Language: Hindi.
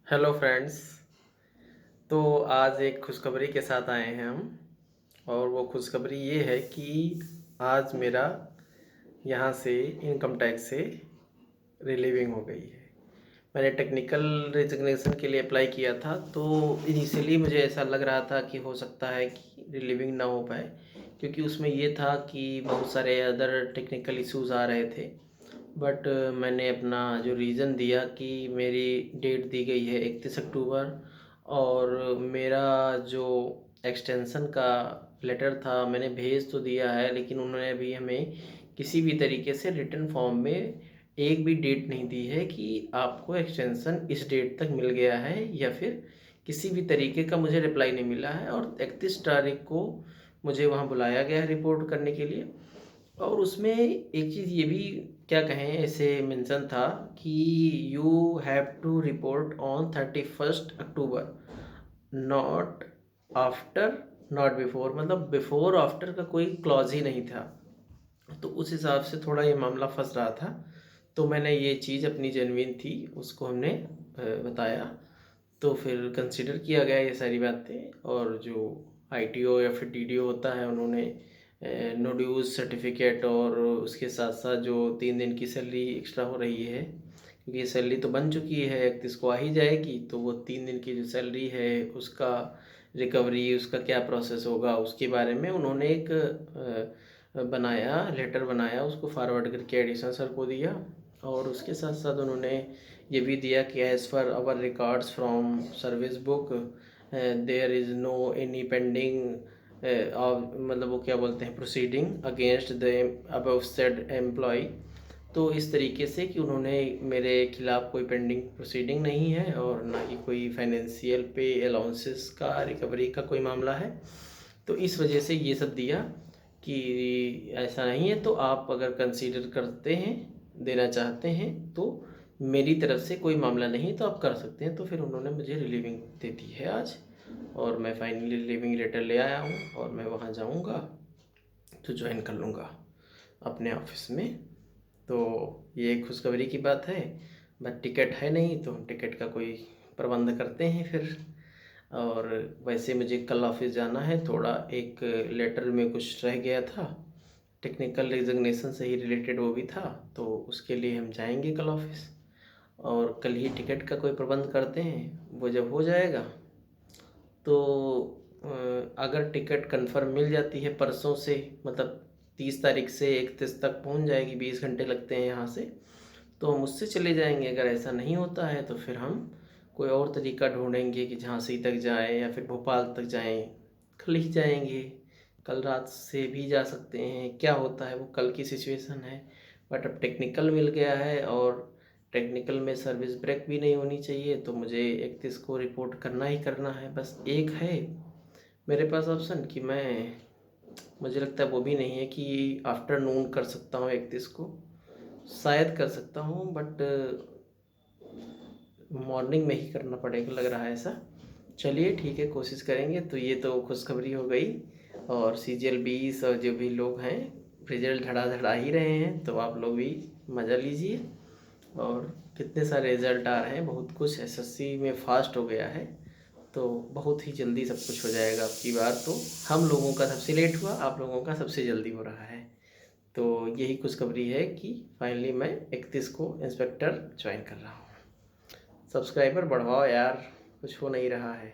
Hello friends. तो आज एक खुशखबरी के साथ आए हैं हम। और वो खुशखबरी ये है कि आज मेरा यहाँ से इनकम टैक्स से रिलीविंग हो गई है। मैंने टेक्निकल रेजिग्नेशन के लिए अप्लाई किया था, तो इनिशियली मुझे ऐसा लग रहा था कि हो सकता है कि रिलीविंग ना हो पाए, क्योंकि उसमें ये था कि बहुत सारे अदर टेक्निकल इश्यूज आ रहे थे। बट मैंने अपना जो रीज़न दिया कि मेरी डेट दी गई है 31 अक्टूबर, और मेरा जो एक्सटेंशन का लेटर था मैंने भेज तो दिया है, लेकिन उन्होंने अभी हमें किसी भी तरीके से रिटर्न फॉर्म में एक भी डेट नहीं दी है कि आपको एक्सटेंशन इस डेट तक मिल गया है, या फिर किसी भी तरीके का मुझे रिप्लाई नहीं मिला है। और 31 तारीख को मुझे वहाँ बुलाया गया है रिपोर्ट करने के लिए। और उसमें एक चीज़ ये भी क्या कहें ऐसे मेंशन था कि you have to report on 31 October, not after, not before, मतलब बिफोर आफ्टर का कोई क्लॉज ही नहीं था। तो उस हिसाब से थोड़ा ये मामला फंस रहा था। तो मैंने ये चीज़ अपनी जेन्युइन थी उसको हमने बताया। तो फिर कंसिडर किया गया ये सारी बातें, और जो आईटीओ या फिर डीडीओ होता है उन्होंने नो ड्यूज़ सर्टिफिकेट, और उसके साथ साथ जो 3 दिन की सैलरी एक्स्ट्रा हो रही है, क्योंकि ये सैलरी तो बन चुकी है 31 को आ ही जाएगी, तो वो 3 दिन की जो सैलरी है उसका रिकवरी, उसका क्या प्रोसेस होगा उसके बारे में उन्होंने एक बनाया, लेटर बनाया, उसको फॉरवर्ड करके एडिशनल सर को दिया। और उसके साथ साथ उन्होंने ये भी दिया कि as per our records from service book there is no any pending, मतलब वो क्या बोलते हैं, proceeding against the above said employ. तो इस तरीके से कि उन्होंने मेरे खिलाफ़ कोई पेंडिंग प्रोसीडिंग नहीं है, और ना ही कोई फाइनेंशियल पे अलाउंसेस का रिकवरी का कोई मामला है। तो इस वजह से ये सब दिया कि ऐसा नहीं है, तो आप अगर कंसीडर करते हैं, देना चाहते हैं, तो मेरी तरफ से कोई मामला नहीं, तो आप कर सकते हैं। तो फिर उन्होंने मुझे रिलीविंग दे दी है आज, और मैं फाइनली रिलीविंग लेटर ले आया हूँ, और मैं वहाँ जाऊँगा तो ज्वाइन कर लूँगा अपने ऑफिस में। तो ये एक खुशखबरी की बात है। बट टिकट है नहीं, तो हम टिकट का कोई प्रबंध करते हैं फिर। और वैसे मुझे कल ऑफिस जाना है, थोड़ा एक लेटर में कुछ रह गया था, टेक्निकल रिजिग्नेशन से ही रिलेटेड वो भी था, तो उसके लिए हम जाएंगे कल ऑफिस, और कल ही टिकट का कोई प्रबंध करते हैं। वो जब हो जाएगा तो अगर टिकट कंफर्म मिल जाती है परसों से, मतलब 30 तारीख से 31 तक पहुंच जाएगी, 20 घंटे लगते हैं यहाँ से, तो हम उससे चले जाएंगे। अगर ऐसा नहीं होता है तो फिर हम कोई और तरीका ढूंढेंगे कि झांसी तक जाएं या फिर भोपाल तक जाएं। कल ही जाएंगे, कल रात से भी जा सकते हैं, क्या होता है वो कल की सिचुएशन है। बट अब टेक्निकल मिल गया है, और टेक्निकल में सर्विस ब्रेक भी नहीं होनी चाहिए, तो मुझे 31 को रिपोर्ट करना ही करना है। बस एक है मेरे पास ऑप्शन कि मैं, मुझे लगता है वो भी नहीं है कि आफ्टरनून कर सकता हूँ 31 को, शायद कर सकता हूँ, बट मॉर्निंग में ही करना पड़ेगा लग रहा है ऐसा। चलिए ठीक है, कोशिश करेंगे। तो ये तो खुशखबरी हो गई। और CGL 20 और जो भी लोग हैं, रिजल्ट धड़ा ही रहे हैं, तो आप लोग भी मज़ा लीजिए। और कितने सारे रिजल्ट आ रहे हैं, बहुत कुछ SSC में फास्ट हो गया है, तो बहुत ही जल्दी सब कुछ हो जाएगा अब की बार। तो हम लोगों का सबसे लेट हुआ, आप लोगों का सबसे जल्दी हो रहा है। तो यही खुशखबरी है कि फाइनली मैं 31 को इंस्पेक्टर ज्वाइन कर रहा हूँ। सब्सक्राइबर बढ़वाओ यार, कुछ हो नहीं रहा है।